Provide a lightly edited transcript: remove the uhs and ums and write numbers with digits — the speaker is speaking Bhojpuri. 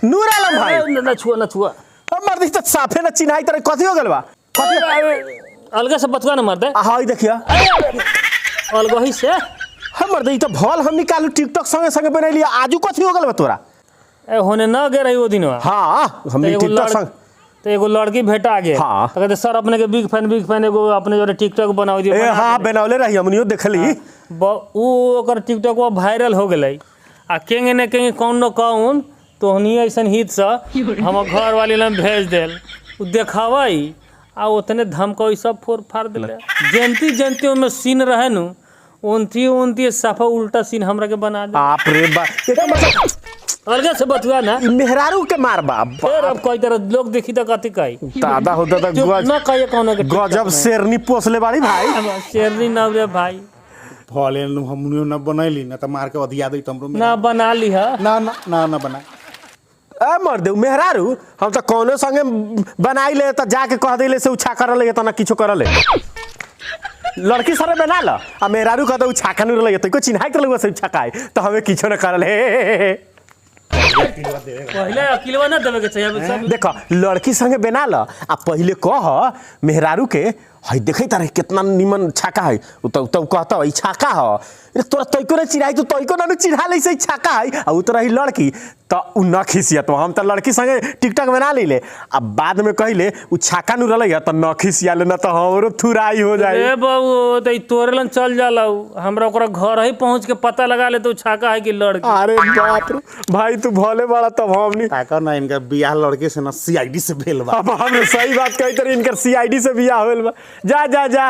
नूर आलम भाई ना छुआ हमर दिस त साफे न चिन्हाई तरह कथि हो गेल बा अलग से बतवा न मर्दे हां देखिया अलग ही से हमर दे त भल हम निकालू टिकटॉक संगे संगे बनैली आजू कथि हो गेल बा तोरा ए होने न गे रही ओ दिनवा हां हम टिकटॉक संग तो एगो लड़की भेटा गे हाँ। तो कहते सर अपने के बिग फैन एगो अपने जो टिकटॉक बनाओ दियो ए हां बनावले रही हमनियो देखली उ ओकर टिकटॉक वायरल हो गेलै आ केंगे ने केंगे कौन न कौन तो हनी ऐसन हित से हम घर वाले ने भेज देल उ देखावई आ उतने धमकई सब फोड़ फाड़ देले जनती में सीन रहे नु उनती साफा उल्टा सीन हमरा के बना दे बाप रे बाप एकर मतलब अलगे से बतुआ ना मेहरारू के मार बा फिर अब कोई तरह लोग देखी तो कथी कही दादा होता त न कहिए कौन के गजब शेरनी पोसले बाड़ी भाई शेरनी न रे भाई भले हमनियो न बनैली न त मार के अधिया दई तमरो ना बना ली है ना बना ए मर दे मेहरारू हम त कौनो संगे बनाई ले त जाके कह देले से उछा कर ले त ना किछो कर ले लड़की सारे बना ल आ मेहरारू कह दे उछा कनु ले त को चिन्हाई कर ले से छकाए त हमें किछो न कर ले पहले अकेलवा ना देवे के चाहिए देखो लड़की संगे बना ल आ पहले कह मेहरारू के हई देखे तारे कितना निमन छाका है तो कहता ई छाका ह रे तोरा तइको ने चिराई तो तइको न चिढ़ा ले से छाका है आ उ तोरा ही लड़की त उ न खिसिया तो हम त लड़की संगे टिकटॉक बना ली ले अब बाद में कहिले उ छाका नु रहलै त न खिसिया ले न त हमरो थुराई हो जाई ए बाबू त तोरे लन चल जाला हमरा ओकरा घर ही पहुंच के पता लगा ले तो छाका है कि लड़की अरे बाप रे भाई तू भले बड़ा तब हमनी ताका ना इनका बियाह लड़के से ना सीआईडी से भेल बा अब हमने सही बात कही तरी इनकर सीआईडी से बियाह होल बा जा जा जा